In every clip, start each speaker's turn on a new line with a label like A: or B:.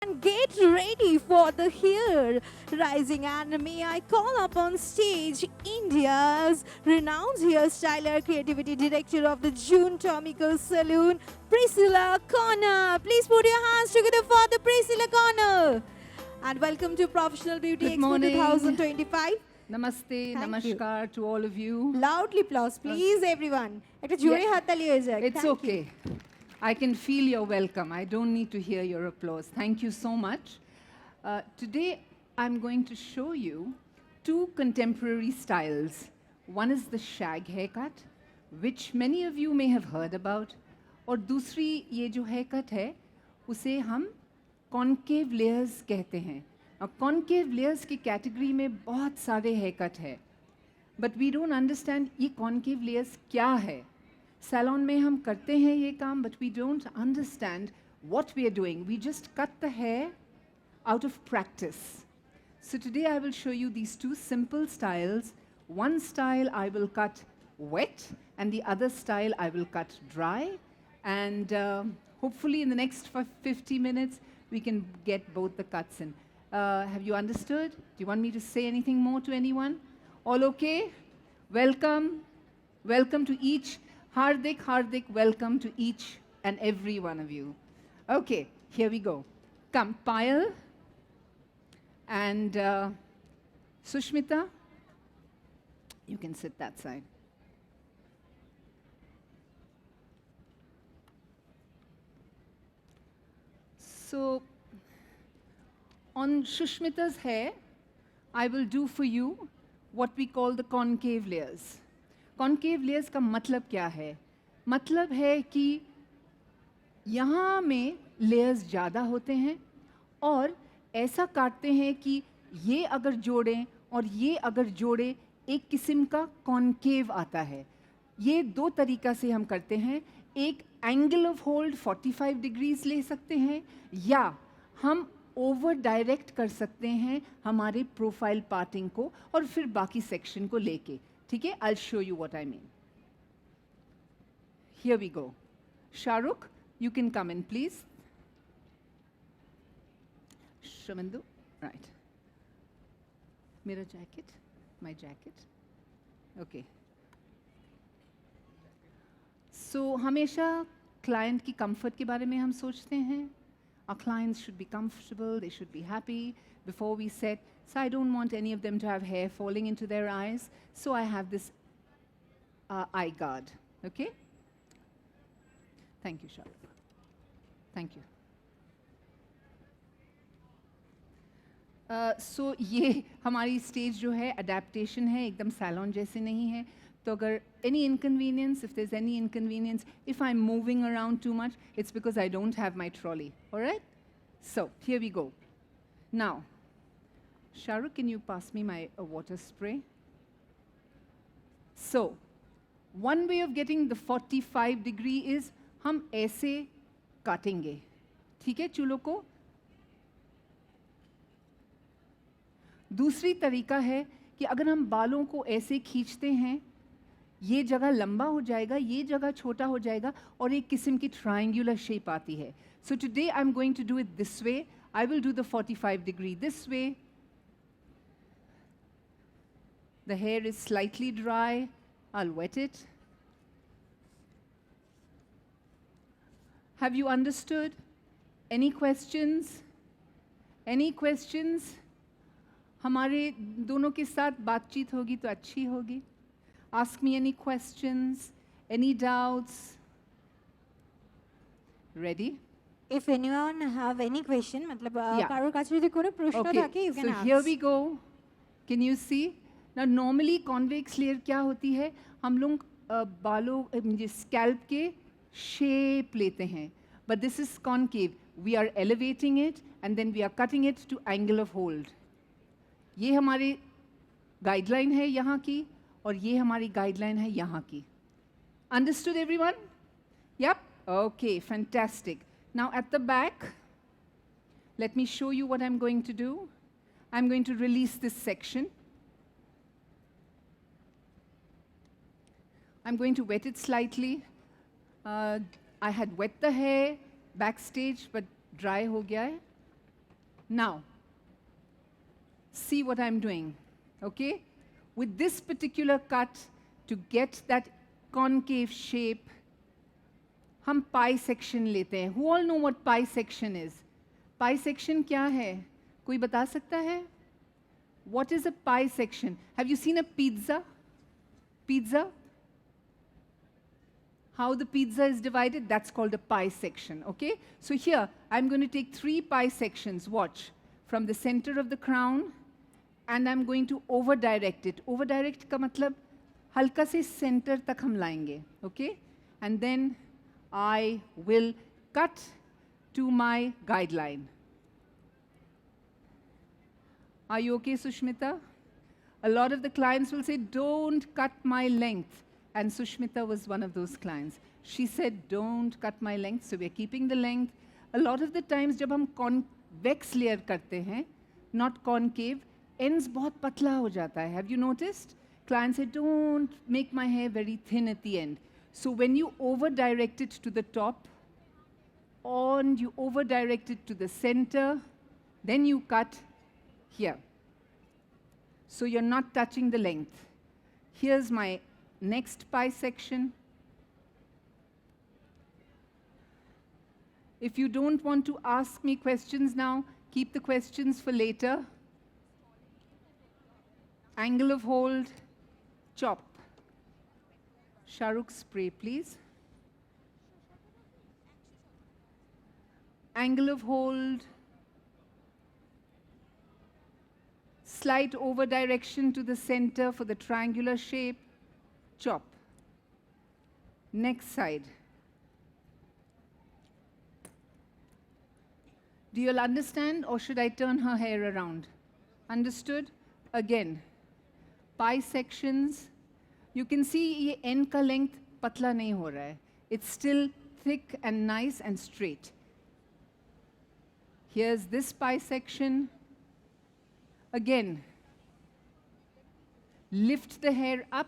A: And get ready for the here rising, and may I call upon stage India's renowned hairstyler, creativity director of the June Tomical Saloon, Priscilla Connor. Please put your hands together for the Priscilla Connor. And welcome to Professional Beauty
B: Good
A: Expo
B: morning.
A: 2025.
B: Namaste,
A: Thank
B: namaskar to all of you.
A: Loudly applause, please, everyone. একটা জোরে
B: Yeah.
A: হাততালি হয়ে যাক।
B: It's
A: Thank you.
B: okay. I can feel your welcome. I don't need to hear your applause. Thank you so much. Today, I'm going to show you two contemporary styles. One is the shag haircut, which many of you may have heard about. और दूसरी ये जो haircut है, उसे हम concave layers कहते हैं. Now, concave layers की category में बहुत सारे haircut है. बट वी डोंट अंडरस्टैंड ये कॉन्केव लेयर्स क्या है. सैलॉन में हम करते हैं ये काम, but we don't understand what we are doing. We just cut the hair out of practice. So today I will show you these two simple styles. One style I will cut wet and the other style I will cut dry. And hopefully in the next 50 minutes we can get both the cuts in. Have you understood? Do you want me to say anything more to anyone? All okay? Welcome. Welcome to each. Hardik, Hardik, welcome to each and every one of you. Okay, here we go. Come, Payal and Sushmita. You can sit that side. So, on Sushmita's hair, I will do for you what we call the concave layers. Concave layers का मतलब क्या है? मतलब है कि यहाँ में layers ज़्यादा होते हैं और ऐसा काटते हैं कि ये अगर जोड़ें और ये अगर जोड़े एक किस्म का concave आता है. ये दो तरीका से हम करते हैं. एक angle of hold 45 degrees ले सकते हैं या हम ओवर डायरेक्ट कर सकते हैं हमारे प्रोफाइल पार्टिंग को और फिर बाकी सेक्शन को लेके. ठीक है, I show you what I mean. Here we go. Shahrukh, you can come in please. Shamindu, right. मेरा jacket, my jacket. Okay. So हमेशा क्लाइंट की कंफर्ट के बारे में हम सोचते हैं. Our clients should be comfortable, they should be happy before we set. So I don't want any of them to have hair falling into their eyes. So I have this eye guard. Okay? Thank you, Shahrukh. Thank you. So ये हमारी stage जो है adaptation है, एकदम salon जैसे नहीं है. तो अगर any inconvenience, if there's any inconvenience, if I'm moving around too much, it's because I don't have my trolley. All right? So here we go. Now, Shahrukh, can you pass me my water spray? So, one way of getting the 45 degree is हम ऐसे काटेंगे. ठीक है चूलों को? दूसरी तरीका है कि अगर हम बालों को ऐसे खींचते हैं, ये जगह लंबा हो जाएगा, ये जगह छोटा हो जाएगा और एक किस्म की ट्रायंगुलर शेप आती है. So today I'm going to do it this way. I will do the 45 degree this way. The hair is slightly dry. I'll wet it. Have you understood? Any questions? Any questions? हमारे दोनों के साथ बातचीत होगी तो अच्छी होगी. Ask me any questions, any doubts. Ready?
A: If anyone have any question, मतलब
B: Yeah.
A: कारों काছে যদি কোনো প্রশ্ন থাকে, you can
B: so
A: ask.
B: here we go. Can you see? Now normally convex layer क्या होती है? हम लोग बालों scalp के shape लेते हैं. But this is concave. We are elevating it and then we are cutting it to angle of hold. ये हमारी guideline है यहाँ की और ये हमारी guideline है यहाँ की. Understood everyone? Yep. Okay, fantastic. Now at the back, let me show you what I'm going to do. I'm going to release this section. I'm going to wet it slightly. I had wet the hair backstage, but dry ho gaya hai. Now, see what I'm doing, okay? With this particular cut, to get that concave shape, हम pie section लेते हैं. Who all know what pie section is? Pie section क्या है? कोई बता सकता है? What is a pie section? Have you seen a pizza? Pizza? How the pizza is divided? That's called a pie section, okay? So here, I'm going to take 3 pie sections, watch, from the center of the crown, and I'm going to over-direct it. Over-direct का मतलब हल्का से center तक हम लाएंगे, okay? And then I will cut to my guideline. Are you okay, Sushmita? A lot of the clients will say, don't cut my length. And Sushmita was one of those clients. She said, don't cut my length, so we're keeping the length. A lot of the times, जब हम convex layer करते हैं, not concave, ends बहुत पतला हो जाता है. Have you noticed? Clients say, don't make my hair very thin at the end. So when you over-direct it to the top, and you over-direct it to the center, then you cut here. So you're not touching the length. Here's my next pie section. If you don't want to ask me questions now, keep the questions for later. Angle of hold, chop. Shahrukh, spray, please. Angle of hold, slight over direction to the center for the triangular shape, chop. Next side. Do you all understand, or should I turn her hair around? Understood? Again, pie sections. You can see ये end का length पतला नहीं हो रहा है. It's still thick and nice and straight. Here's this pie section. Again, lift the hair up.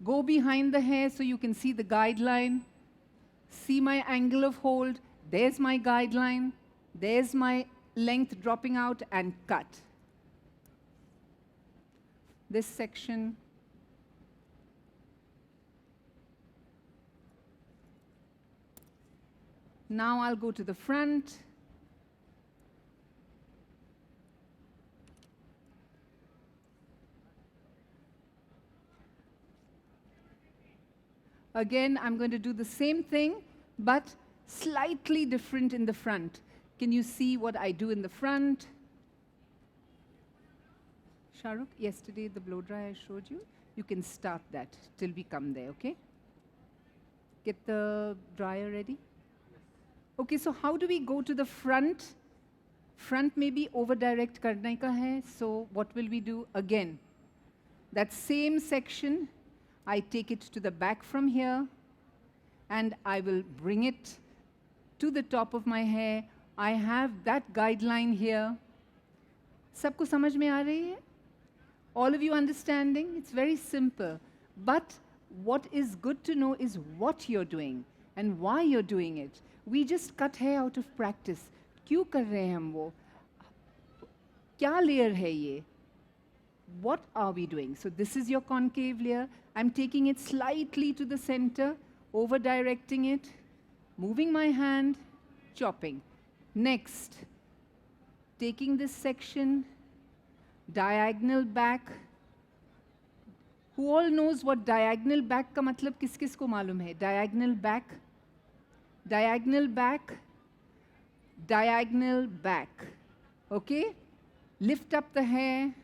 B: Go behind the hair so you can see the guideline. See my angle of hold. There's my guideline. There's my length dropping out, and cut. This section. Now I'll go to the front. Again, I'm going to do the same thing, but slightly different in the front. Can you see what I do in the front? Shahrukh, yesterday the blow dry I showed you, you can start that till we come there, okay? Get the dryer ready. Okay, so how do we go to the front? Front may be over-direct karne ka hai, so what will we do? Again, that same section, I take it to the back from here, and I will bring it to the top of my hair. I have that guideline here. Sabko samajh mein aa rahi hai? All of you understanding? It's very simple. But what is good to know is what you're doing and why you're doing it. We just cut hair out of practice. क्यों कर रहे हैं हम वो? क्या layer है ये? What are we doing? So this is your concave layer. I'm taking it slightly to the center, over-directing it, moving my hand, chopping. Next, taking this section, diagonal back. Who all knows what diagonal back का मतलब किस-किस को मालूम है? Diagonal back, diagonal back, diagonal back. Okay? Lift up the hair,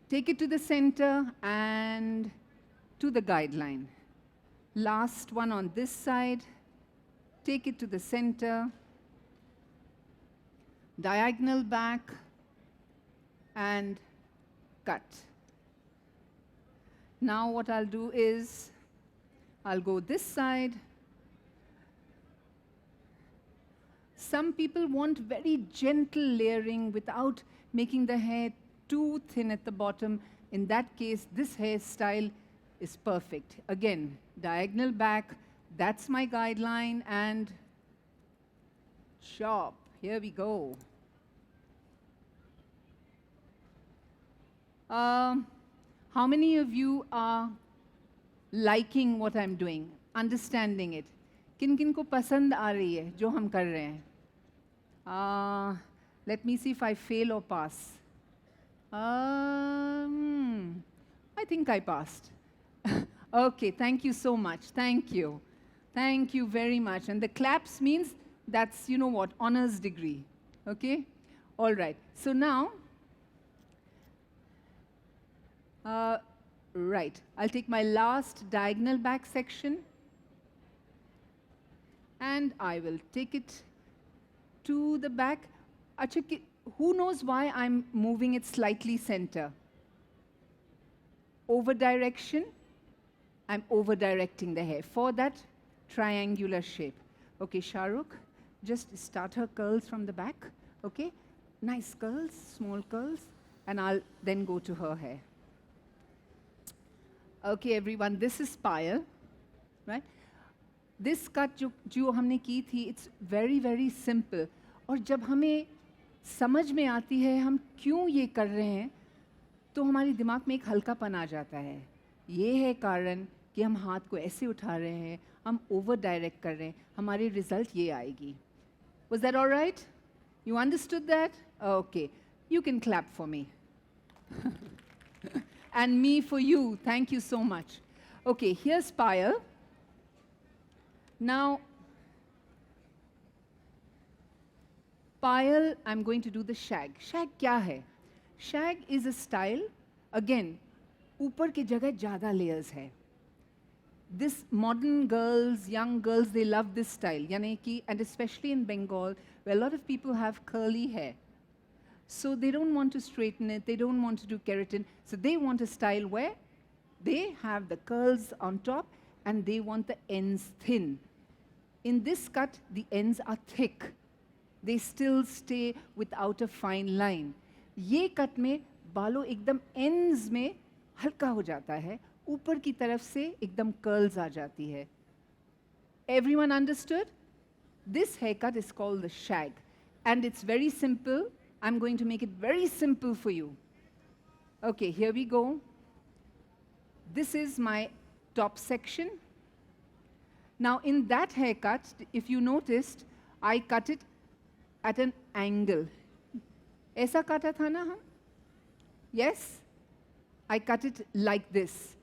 B: take it to the center and to the guideline. Last one on this side, take it to the center, diagonal back, and cut. Now what I'll do is, I'll go this side. Some people want very gentle layering without making the hair too thin at the bottom. In that case, this hairstyle is perfect. Again, diagonal back, that's my guideline, and job. Here we go. How many of you are liking what I'm doing, understanding it? किन किन को पसंद आ रही है जो हम कर रहे हैं? Let me see if I fail or pass. I think I passed. Okay, thank you so much. Thank you. Thank you very much. And the claps means that's, you know what, honors degree. Okay? All right. So now, right. I'll take my last diagonal back section. And I will take it to the back. Achha, who knows why I'm moving it slightly center? Over direction. I'm over directing the hair for that triangular shape. Okay, Shahrukh, just start her curls from the back. Okay, nice curls, small curls, and I'll then go to her hair. Okay, everyone, this is Payal, right? This cut जो हमने की थी, it's very, very simple. और जब हमें समझ में आती है हम क्यों ये कर रहे हैं, तो हमारे दिमाग में एक हल्कापन आ जाता है. ये है कारण कि हम हाथ को ऐसे उठा रहे हैं, हम ओवर डायरेक्ट कर रहे हैं, हमारी रिजल्ट ये आएगी. Was that all right? You understood that? Okay. You can clap for me. And me for you. Thank you so much. Okay, here's Payal. Now, Payal, I'm going to do the shag. Shag क्या है? Shag is a style, again, ऊपर की जगह ज़्यादा layers है. This modern girls, young girls, they love this style. यानी कि, and especially in Bengal, where a lot of people have curly hair. So they don't want to straighten it, they don't want to do keratin. So they want a style where they have the curls on top and they want the ends thin. In this cut, the ends are thick. They still stay without a fine line. ये cut में बालों एकदम ends में हल्का हो जाता है, ऊपर की तरफ से एकदम curls आ जाती है. Everyone understood? This haircut is called the shag. And it's very simple. I'm going to make it very simple for you. Okay, here we go. This is my top section. Now in that haircut, if you noticed, I cut it at an angle. ऐसा काटा था ना हम? Yes? I cut it like this.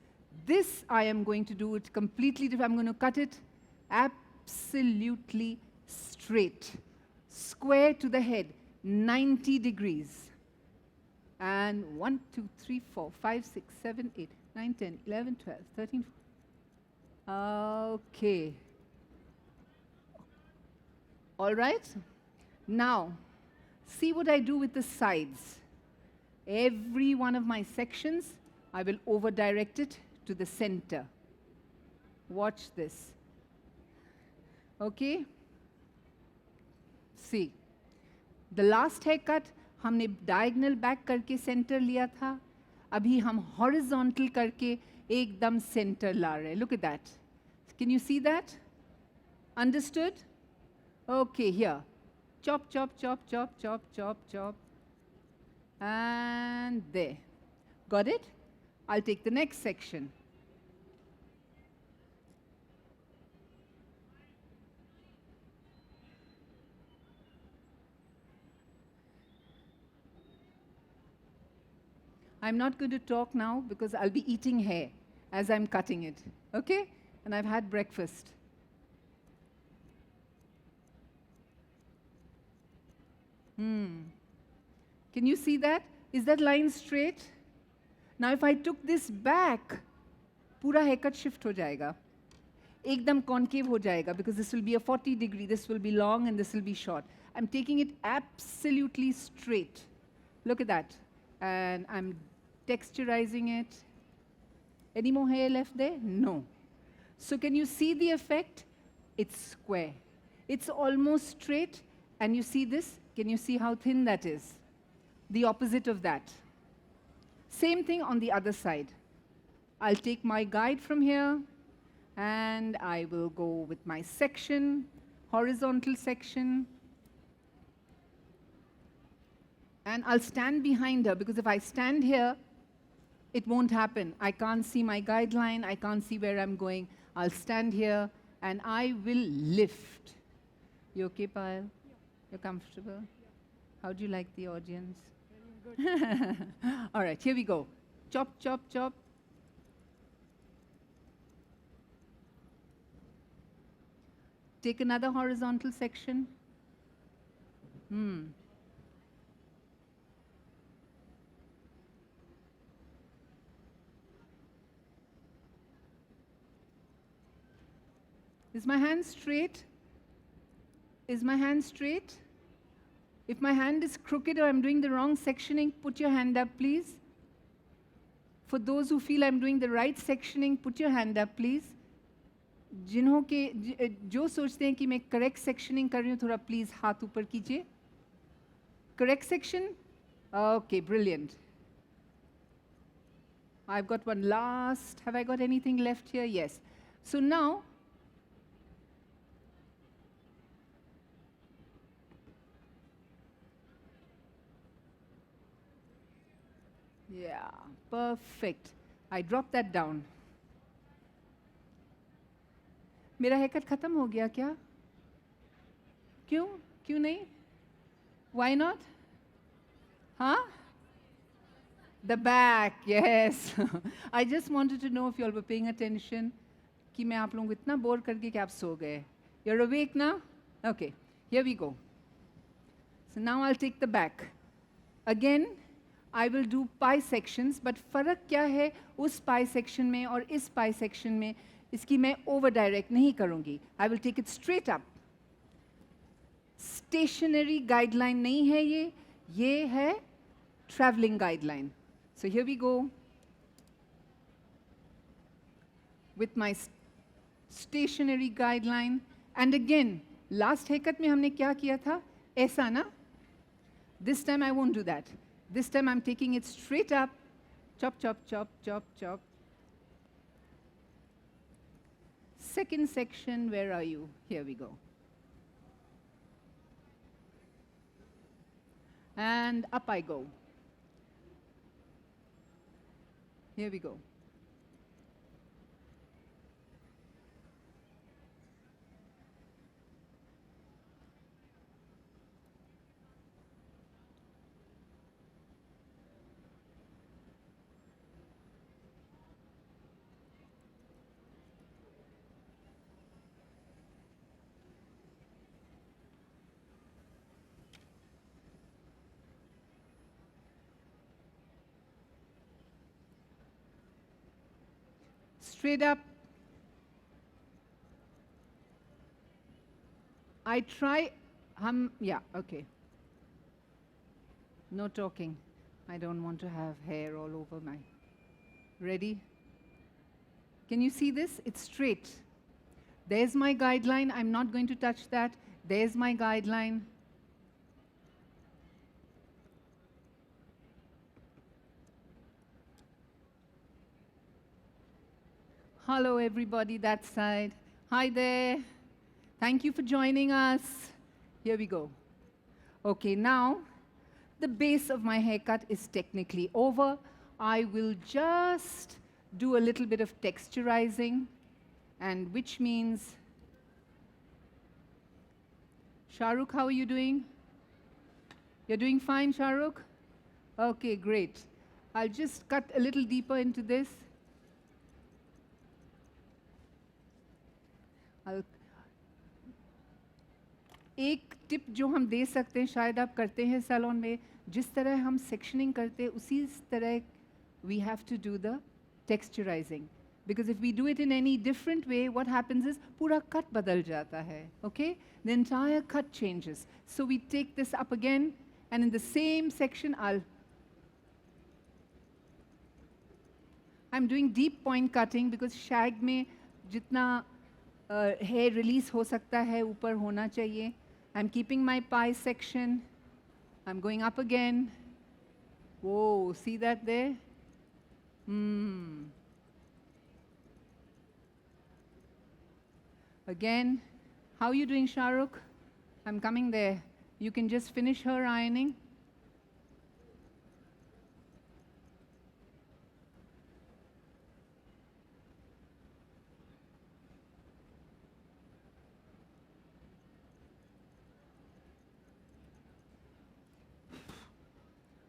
B: This I am going to do it completely different. I'm going to cut it absolutely straight. Square to the head, 90 degrees. And 1, 2, 3, 4, 5, 6, 7, 8, 9, 10, 11, 12, 13, 14. Okay. All right? Now, see what I do with the sides. Every one of my sections, I will over-direct it to the center. Watch this. Okay? See. The last haircut, हमने diagonal back करके center लिया था. अभी हम horizontal करके एकदम center ला रहे हैं. Look at that. Can you see that? Understood? Okay, here. Chop, chop, chop, chop, chop, chop, chop. And there. Got it? I'll take the next section. I'm not going to talk now because I'll be eating hair as I'm cutting it. Okay? And I've had breakfast. Can you see that? Is that line straight? Now if I took this back, पूरा haircut shift हो जाएगा. एकदम concave हो जाएगा because this will be a 40 degree, this will be long and this will be short. I'm taking it absolutely straight. Look at that. And I'm texturizing it. Any more hair left there? No. So can you see the effect? It's square. It's almost straight. And you see this? Can you see how thin that is? The opposite of that. Same thing on the other side. I'll take my guide from here and I will go with my section, horizontal section. And I'll stand behind her because if I stand here, it won't happen. I can't see my guideline. I can't see where I'm going. I'll stand here and I will lift. You okay, Payal? You're comfortable? How do you like the audience? All right, here we go. Chop, chop, chop. Take another horizontal section. Is my hand straight? Is my hand straight? If my hand is crooked or I'm doing the wrong sectioning, put your hand up, please. For those who feel I'm doing the right sectioning, put your hand up, please. जिन्हों के जो सोचते हैं कि मैं correct sectioning कर रही हूँ थोड़ा प्लीज हाथ ऊपर कीजिए correct section okay brilliant I've got one last. Have I got anything left here? Yes. So now, yeah, perfect. I dropped that down. मेरा हेयरकट खत्म हो गया क्या क्यों क्यों नहीं Why not? Huh? The back, yes. I just wanted to know if you all were paying attention कि मैं आप लोगों को इतना बोर करके कि आप सो गए. You're awake now? Okay, here we go. So now I'll take the back. Again, I will do pie sections, but फर्क क्या है उस pie section में और इस pie section में इसकी मैं over direct नहीं करूँगी. I will take it straight up. Stationary guideline नहीं है ये है traveling guideline. So here we go with my stationary guideline. And again, last haircut में हमने क्या किया था? ऐसा ना? This time I won't do that. This time I'm taking it straight up. Chop, chop, chop, chop, chop. Second section, where are you? Here we go. And up I go. Here we go. Straight up. I try, yeah, okay. No talking. I don't want to have hair all over my, ready? Can you see this? It's straight. There's my guideline. I'm not going to touch that. There's my guideline. Hello, everybody that side. Hi there. Thank you for joining us. Here we go. Okay, now the base of my haircut is technically over. I will just do a little bit of texturizing, and which means, Shahrukh, how are you doing? You're doing fine, Shahrukh? Okay, great. I'll just cut a little deeper into this. एक tip जो हम दे सकते हैं शायद आप करते हैं salon में जिस तरह हम सेक्शनिंग करते हैं उसी तरह we have to do the texturizing because if we do it in any different way what happens is पूरा cut बदल जाता है okay the entire cut changes so we take this up again and in the same section I'm doing deep point cutting because shag में जितना hair release हो सकता है ऊपर होना चाहिए I'm keeping my pie section. I'm going up again. Whoa, see that there? Again, how are you doing, Shahrukh? I'm coming there. You can just finish her ironing.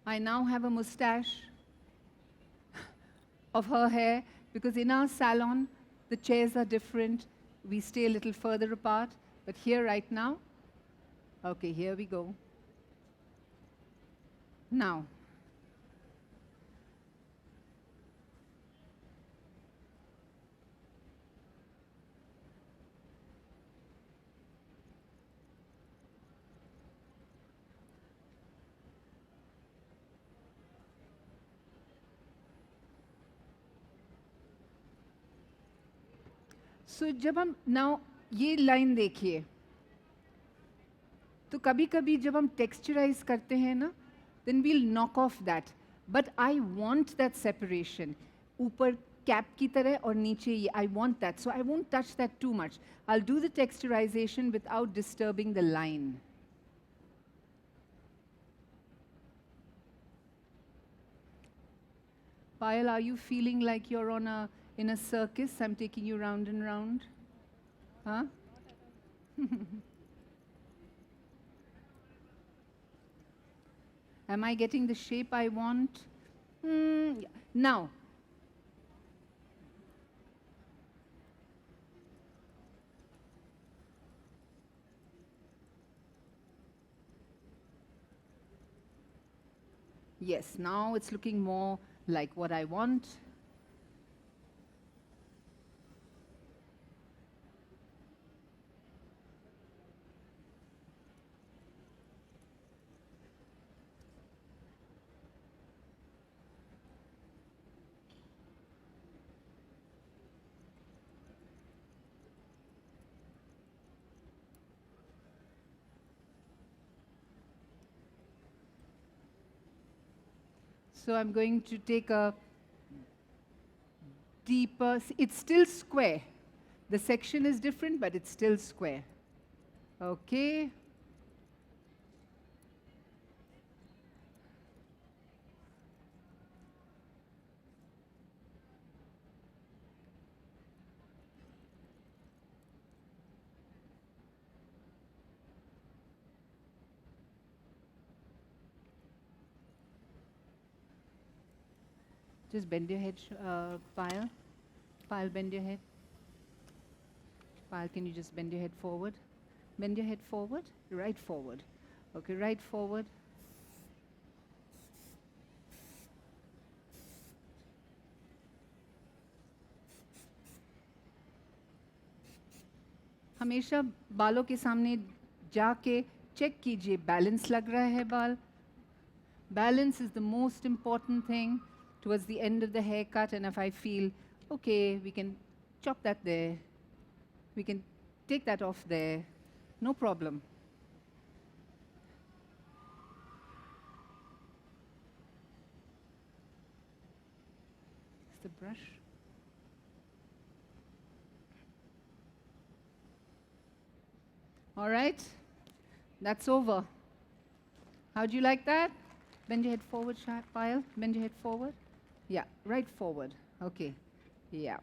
B: I now have a mustache of her hair because in our salon, the chairs are different. We stay a little further apart. But here right now, okay, here we go. Now, so जब हम now ये line देखिए, तो कभी-कभी जब हम texturize करते हैं ना, then we'll knock off that. But I want that separation. ऊपर cap की तरह और नीचे ये, I want that. So I won't touch that too much. I'll do the texturization without disturbing the line. Payal, are you feeling like you're in a circus? I'm taking you round and round. Huh? Am I getting the shape I want? Yeah. Now, yes, now it's looking more like what I want. So I'm going to take a deeper, it's still square. The section is different, but it's still square. Okay. Just bend your head, Payal. Payal, bend your head. Payal, can you just bend your head forward? Bend your head forward, right forward. Okay, right forward. हमेशा बालों के सामने जाके check कीजिए balance लग रहा है बाल. Balance is the most important thing towards the end of the haircut, and if I feel, okay, we can chop that there, we can take that off there, no problem. Is the brush? All right, that's over. How do you like that? Bend your head forward, Payal. Bend your head forward. Yeah, right forward. Okay. Yeah.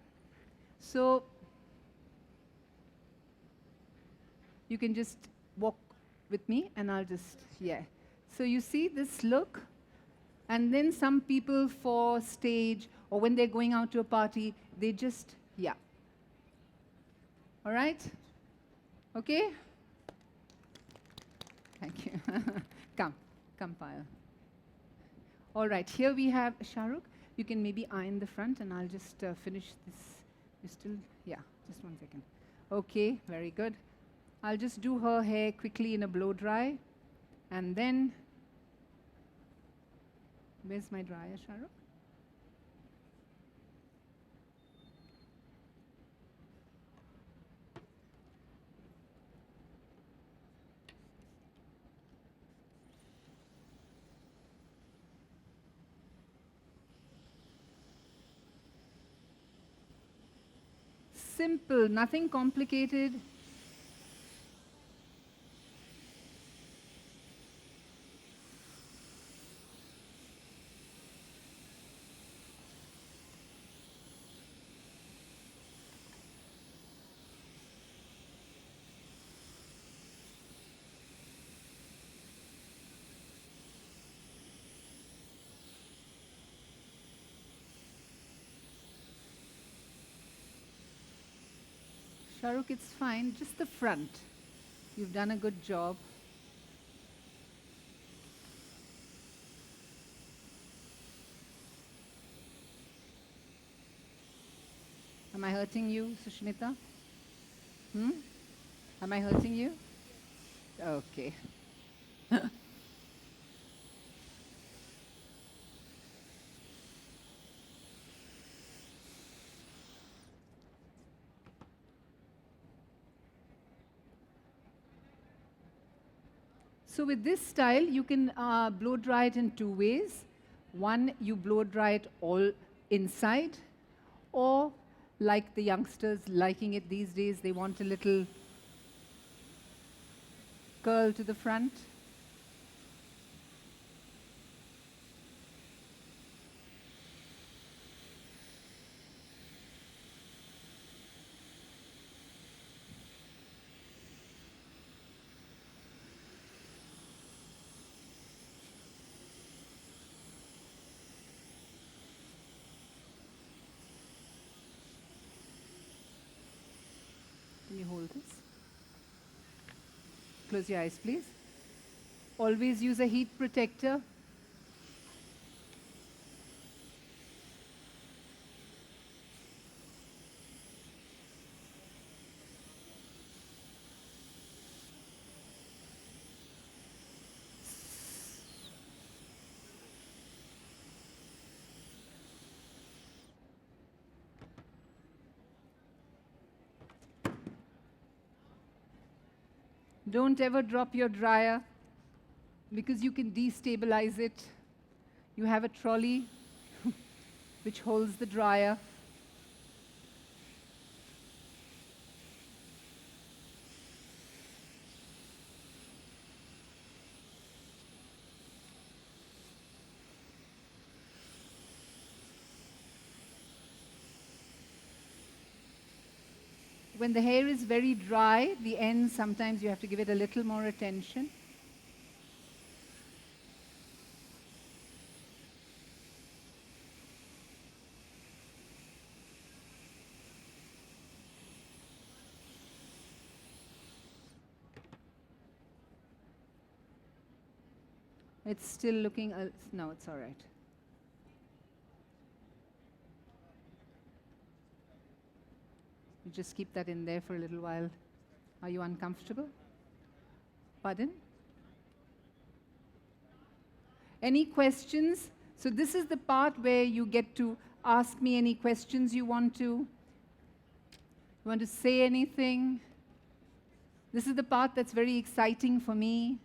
B: So you can just walk with me and I'll just, yeah. So you see this look? And then some people for stage or when they're going out to a party, they just, yeah. All right? Okay? Thank you. Come, Payal. All right, here we have Shahrukh. You can maybe iron the front and I'll just finish this. You still, yeah, just 1 second. Okay, very good. I'll just do her hair quickly in a blow dry. And then, where's my dryer, Shahrukh? Simple, nothing complicated. Shahrukh, it's fine. Just the front. You've done a good job. Am I hurting you, Sushmita? Am I hurting you? Okay. So with this style, you can blow dry it in two ways. One, you blow dry it all inside, or like the youngsters liking it these days, they want a little curl to the front. Can you hold this? Close your eyes, please. Always use a heat protector. Don't ever drop your dryer because you can destabilize it. You have a trolley which holds the dryer. When the hair is very dry, the ends, sometimes you have to give it a little more attention. It's still looking, no, it's all right. You just keep that in there for a little while. Are you uncomfortable? Pardon? Any questions? So this is the part where you get to ask me any questions you want to. You want to say anything? This is the part that's very exciting for me.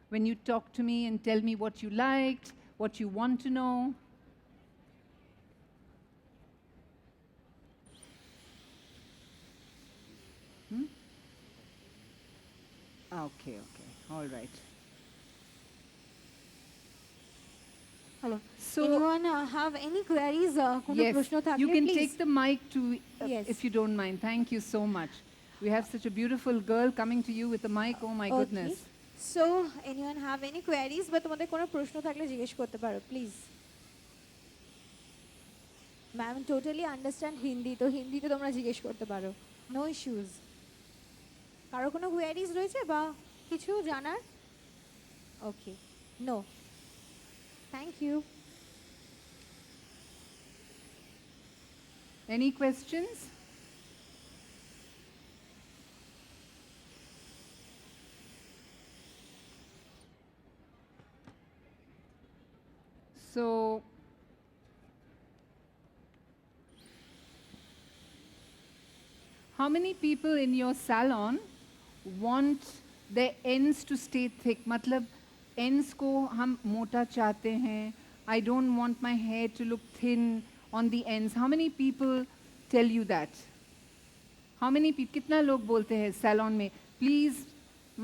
B: When you talk to me and tell me what you liked, what you want to know. Okay, all right.
A: Hello.
B: So,
A: anyone have any queries?
B: yes,
A: প্রশ্ন থাকলে,
B: you can
A: please?
B: take the mic to,
A: Yes.
B: if you don't mind. Thank you so much. We have such a beautiful girl coming to you with the mic. Oh my goodness.
A: So, anyone have any queries? বা তোমাদের কোনো প্রশ্ন থাকলে জিজ্ঞেস করতে পারো, please. Ma'am totally understand Hindi, তো হিন্দিতে তোমরা জিজ্ঞেস করতে পারো। No issues. কারো কোনো কোয়ারিজ রয়েছে বা কিছু জানার? Okay, no, thank you.
B: Any questions? So, how many people in your salon want their ends to stay thick? मतलब ends को हम मोटा चाहते हैं. I don't want my hair to look thin on the ends. How many people tell you that? How many people? कितना लोग बोलते हैं salon में? Please,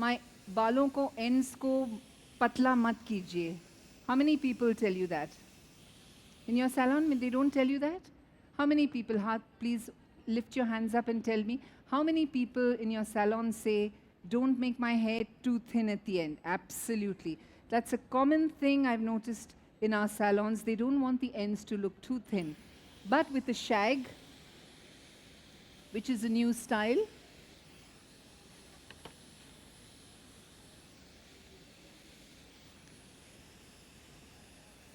B: my बालों को ends को पतला मत कीजिए. How many people tell you that? In your salon, they don't tell you that? How many people, please lift your hands up and tell me, how many people in your salon say, don't make my hair too thin at the end? Absolutely. That's a common thing I've noticed in our salons. They don't want the ends to look too thin. But with the shag, which is a new style,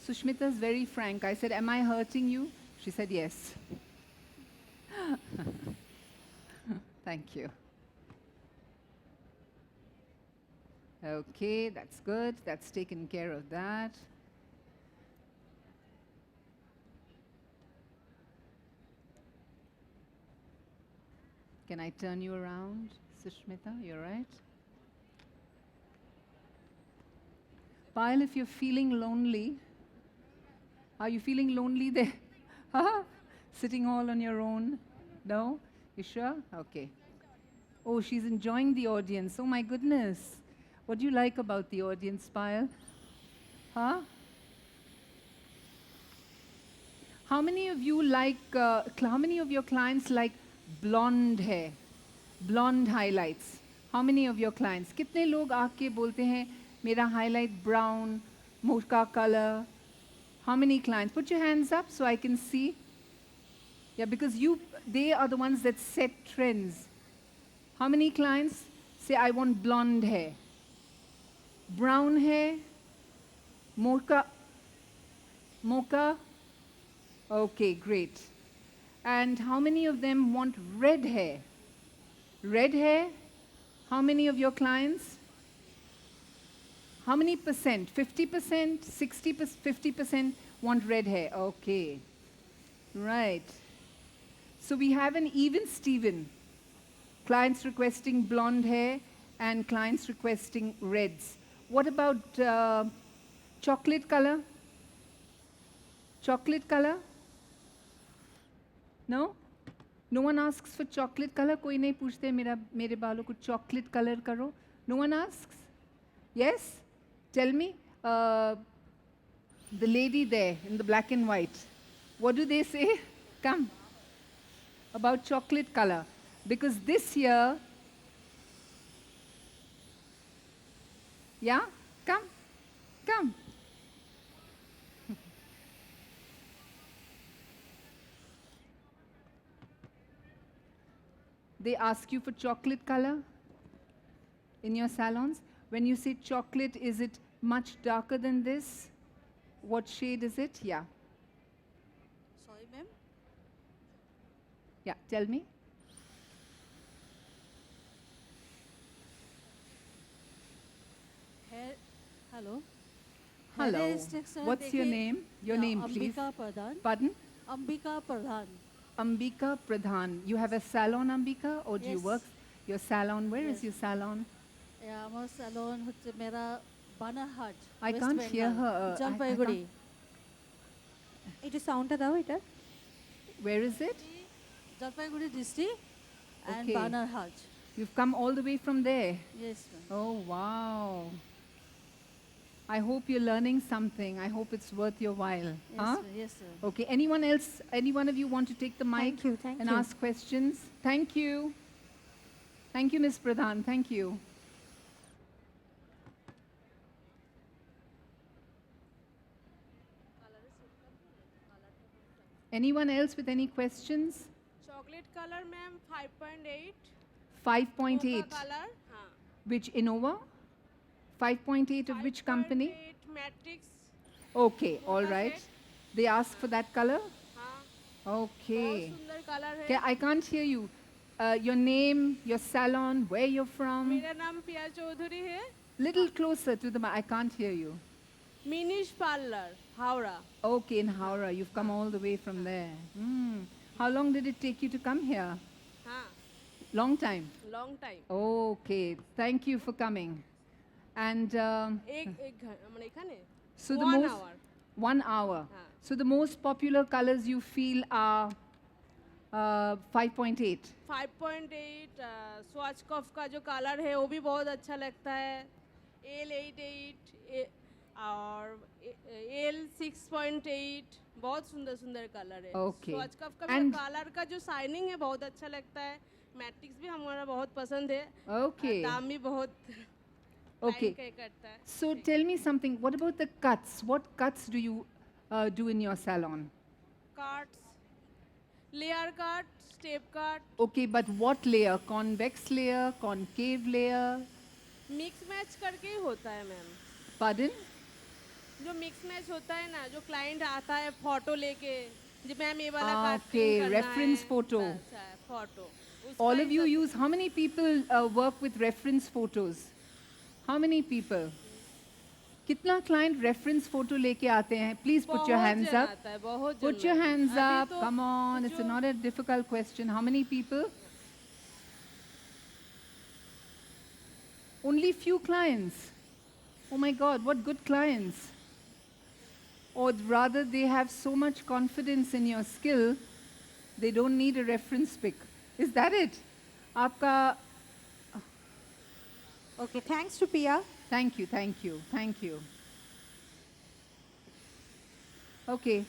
B: Sushmita is very frank. I said, "Am I hurting you?" She said, "Yes." Thank you. Okay, that's good. That's taken care of that. Can I turn you around, Sushmita? You're right. Payal, if you're feeling lonely, are you feeling lonely there? Sitting all on your own? No? You sure? Okay. Oh, she's enjoying the audience. Oh my goodness. What do you like about the audience, Payal? Huh? How many of you like, how many of your clients like blonde hair? Blonde highlights? How many of your clients? कितने लोग आके बोलते हैं मेरा highlight brown, mocha color? How many clients? Put your hands up so I can see. Yeah, because they are the ones that set trends. How many clients say I want blonde hair? Brown hair? Mocha? Okay, great. And how many of them want red hair? Red hair? How many of your clients? How many percent? 50%, 60%, 50% want red hair. Okay. Right. So we have an even Steven. Clients requesting blonde hair and clients requesting reds. What about chocolate color? Chocolate color? No? No one asks for chocolate color? कोई नहीं पूछते मेरे बालों को chocolate color करो? No one asks? Yes? Tell me, the lady there in the black and white, what do they say? Come. About chocolate color. Because this year, yeah? Come. Come. They ask you for chocolate color in your salons. When you say chocolate, is it much darker than this? What shade is it? Yeah.
C: Sorry, ma'am.
B: Yeah, tell me.
C: Hello.
B: Hello.
C: Hairistics,
B: What's your name? Your name, please.
C: Ambika Pradhan.
B: Pardon?
C: Ambika Pradhan.
B: Ambika Pradhan. You have a salon, Ambika, or do you
C: Yes.
B: work your salon? Where is
C: Yes.
B: your salon?
C: Yeah, আমার salon হচ্ছে মেরা Banarhat
B: I can't hear her. I
C: Jalpaiguri
A: একটু সাউন্ডটা দাও এটা।
B: Where is it?
C: Jalpaiguri district and
B: Okay.
C: Banarhat.
B: You've come all the way from there.
C: Yes, ma'am.
B: Oh, wow. I hope you're learning something. I hope it's worth your while.
C: Yes,
B: Huh?
C: sir. Yes, sir.
B: Okay, anyone else, any one of you want to take the mic
A: Thank you, thank
B: and
A: you.
B: ask questions? Thank you. Thank you, Ms. Pradhan. Thank you. Anyone else with any questions?
D: Chocolate colour ma'am 5.8
B: 5.8.
D: Mocha colour हाँ
B: Which Innova? 5.8 of which company?
D: 5.8 Matrix
B: Okay, all right. They ask for that color?
D: हाँ
B: Okay.
D: बहुत सुंदर colour है
B: Okay, I can't hear you. Your name, your salon, where you're from.
D: मेरा नाम पिया चौधरी है
B: Little closer to the mic. I can't hear you.
D: मिनिश parlour Howrah
B: Okay, in Howrah. You've come all the way from there. Hmm. How long did it take you to come here?
D: हाँ
B: Long time.
D: Long time
B: Okay. Thank you for coming. And
D: एक মানে এখানে
B: so the
D: 1
B: most
D: hour
B: 1 hour.
D: हाँ.
B: So the most popular colors you feel are 5.8.
D: 5.8 स्वाच कफ का जो colour है वो भी बहुत अच्छा लगता है L88 और L6.8 बहुत सुंदर सुंदर कलर है
B: Okay.
D: स्वाच कफ का
B: And-
D: कलर का जो शाइनिंग है बहुत अच्छा लगता है मैट्रिक्स भी हमारा बहुत पसंद है
B: Okay.
D: दाम भी बहुत
B: Okay.
D: टाइम करता है
B: So tell me something. What about the cuts? What cuts do you do in your salon?
D: Cuts layer cut step cut
B: Okay, but what layer? Convex layer, concave layer?
D: Mix match करके ही होता है ma'am
B: Pardon?
D: जो mix match होता है ना, जो client आता है फोटो लेके, जी मैम ये वाला
B: Okay,
D: कटिंग करना
B: reference
D: है,
B: photo.
D: बस है फोटो, उसका
B: All
D: ही
B: of you
D: सब
B: use, how many people work with reference photos? How many people? कितना client reference photo लेके आते हैं? Please put your
D: बहुत
B: hands
D: जन
B: up.
D: आता है, बहुत जन
B: Put your
D: मैम।
B: hands
D: अभी
B: up.
D: तो
B: Come on, it's
D: जो
B: not a difficult question. How many people? Only few clients. Oh my God, what good clients. Or rather, they have so much confidence in your skill, they don't need a reference pic. Is that it? Aapka,
A: Okay, thanks to Pia.
B: thank you, thank you, thank you. Okay.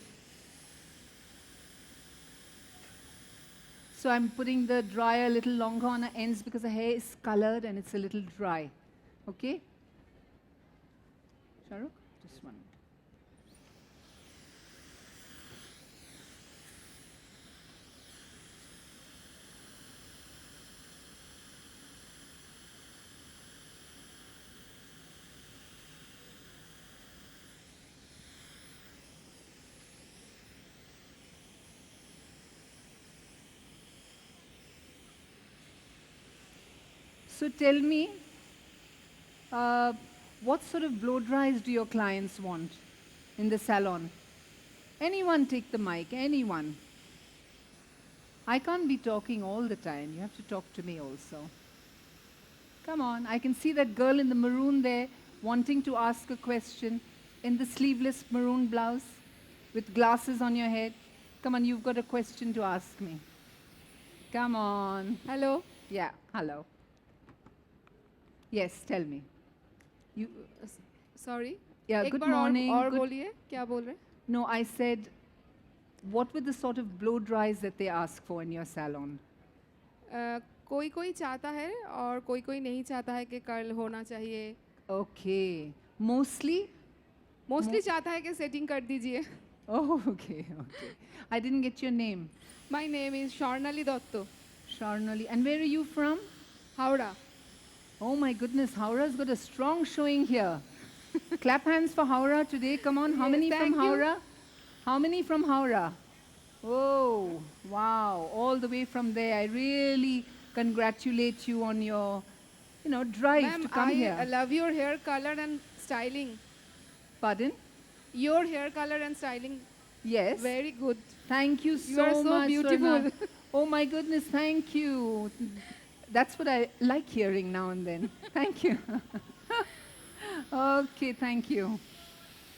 B: So I'm putting the dryer a little longer on the ends because the hair is colored and it's a little dry. Okay? Shahrukh, just one. So tell me, what sort of blow dries do your clients want in the salon? Anyone take the mic, anyone. I can't be talking all the time. You have to talk to me also. Come on, I can see that girl in the maroon there wanting to ask a question in the sleeveless maroon blouse with glasses on your head. Come on, you've got a question to ask me. Come on.
E: Hello
B: Yeah, hello. Yes, tell me. You,
E: sorry
B: yeah,
E: एक
B: good
E: बार
B: morning.
E: और
B: good-
E: बोलिए क्या बोल रहे हैं
B: No, I said, what were the sort of blow dries that they ask for in your salon?
E: कोई कोई चाहता है और कोई कोई नहीं चाहता है कि कर्ल होना चाहिए
B: Okay. Mostly?
E: मोस्टली चाहता है कि सेटिंग कर दीजिए
B: Oh, okay, okay. I didn't get your name.
E: My name is Swarnali Dutta
B: Sharnali. And where are you from?
E: Howrah
B: Oh my goodness, Howrah's got a strong showing here. Clap hands for Howrah today. Come on, how
E: Yes,
B: many from
E: thank you.
B: Howrah? How many from Howrah? Oh, wow, all the way from there. I really congratulate you on your, drive
E: ma'am
B: to come
E: I
B: here.
E: Love your hair colour and styling
B: Pardon?
E: Your hair colour and styling
B: Yes.
E: Very good
B: Thank you
E: You
B: so
E: are so
B: much.
E: beautiful.
B: Swarna. Oh my goodness, thank you. That's what I like hearing now and then. Thank you. Okay, thank you.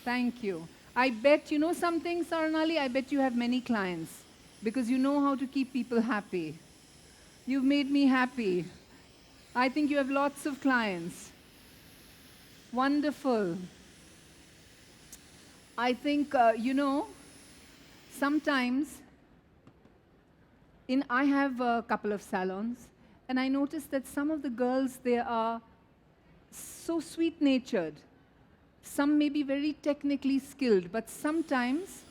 B: Thank you. I bet you know something, Sarnali? I bet you have many clients because you know how to keep people happy. You've made me happy. I think you have lots of clients. Wonderful. I think, sometimes I have a couple of salons, and I noticed that some of the girls, they are so sweet-natured. Some may be very technically skilled, but sometimes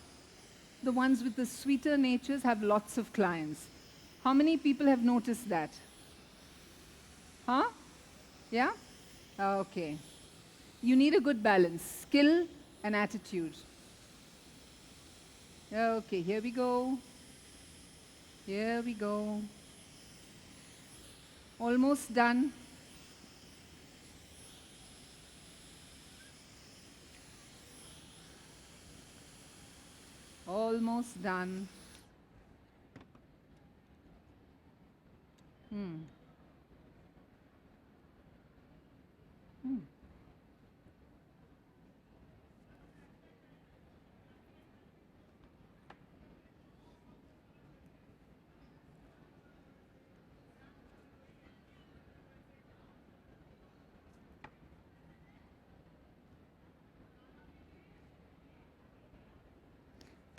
B: the ones with the sweeter natures have lots of clients. How many people have noticed that? Huh? Yeah? Okay. You need a good balance, skill and attitude. Okay, here we go. Here we go. Almost done. Almost done. Hmm. Hmm.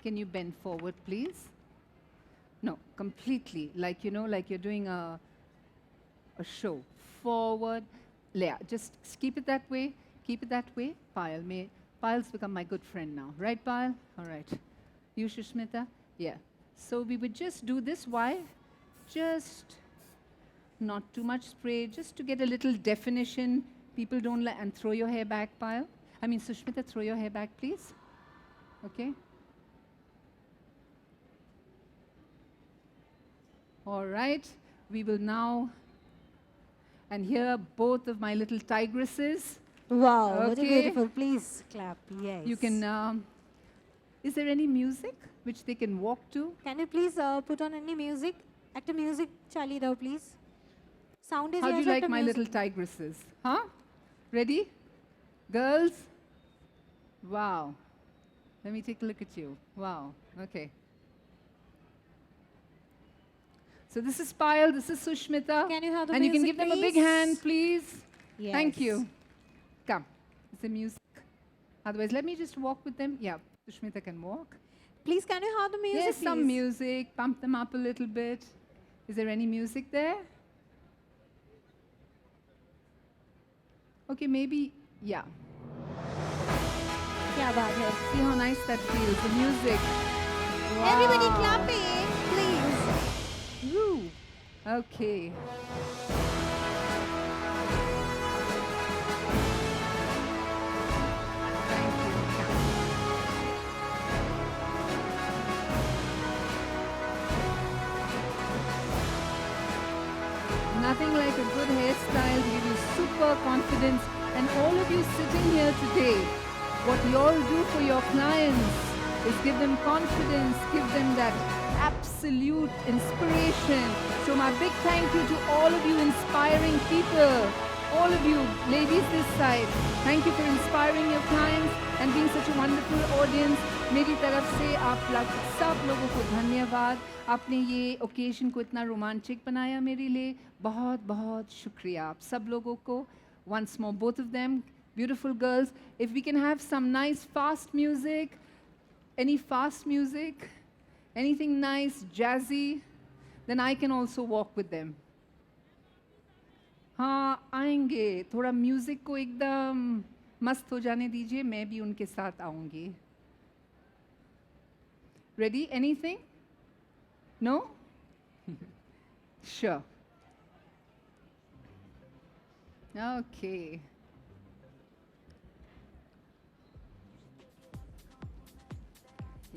B: Can you bend forward, please? No, completely. Like, like you're doing a show. Forward. Yeah, just keep it that way. Keep it that way. Payal's become my good friend now. Right, Payal? All right. You, Shushmita? Yeah. So we would just do this. Why? Just not too much spray, just to get a little definition. People don't and throw your hair back, Payal. Sushmita, throw your hair back, please. Okay. All right. We will now, and here both of my little tigresses.
A: Wow, what a
B: Okay.
A: beautiful. Please clap. Yes.
B: You can, is there any music which they can walk to?
A: Can you please put on any music? Actor music, Charlie Rao, please. Sound is
B: How do you
A: yours,
B: like
A: actor
B: my
A: music.
B: little tigresses? Huh? Ready? Girls? Wow. Let me take a look at you. Wow. Okay. So this is Payal, this is Sushmita.
A: Can you have the
B: and you can
A: music,
B: give them a big
A: please?
B: hand, please. Thank
A: Yes.
B: you. Come. It's the music. Otherwise, let me just walk with them. Yeah, Sushmita can walk.
A: Please, can you have the music,
B: Yes, some
A: please?
B: music. Pump them up a little bit. Is there any music there? Okay, maybe, yeah.
A: क्या बात है?
B: See how nice that feels, the music.
A: Everybody
B: Wow.
A: clapping, please.
B: Woo. Okay. Thank you. Nothing like a good hairstyle to give you super confidence. And all of you sitting here today, what you all do for your clients is give them confidence, give them that absolute inspiration. So my big thank you to all of you inspiring people, all of you ladies this side. Thank you for inspiring your clients and being such a wonderful audience. मेरी तरफ से आप सब लोगों को धन्यवाद. आपने ये ओकेजन को इतना रोमांचिक बनाया मेरे लिए. बहुत बहुत शुक्रिया आप सब लोगों को. Once more, both of them, beautiful girls. If we can have some nice fast music, any fast music, anything nice, jazzy, then I can also walk with them. हाँ आएंगे. थोड़ा म्यूजिक को एकदम मस्त हो जाने दीजिए. मैं भी उनके साथ आऊंगी. Ready? Anything? No? Sure. Okay.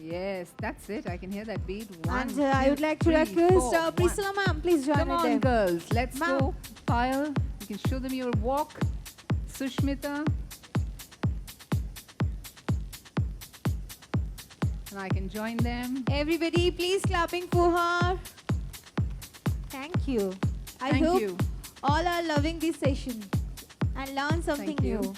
B: Yes, that's it. I can hear that beat. One,
A: And I
B: two,
A: would like to
B: three,
A: request
B: four.
A: Priscilla ma'am, please join
B: Come
A: with
B: on,
A: them.
B: girls. Let's
A: Ma'am.
B: go. Payal, you can show them your walk. Sushmita. And I can join them.
A: Everybody, please clapping for her. Thank you. I
B: Thank
A: hope
B: you.
A: all are loving this session and learn something
B: Thank you.
A: new.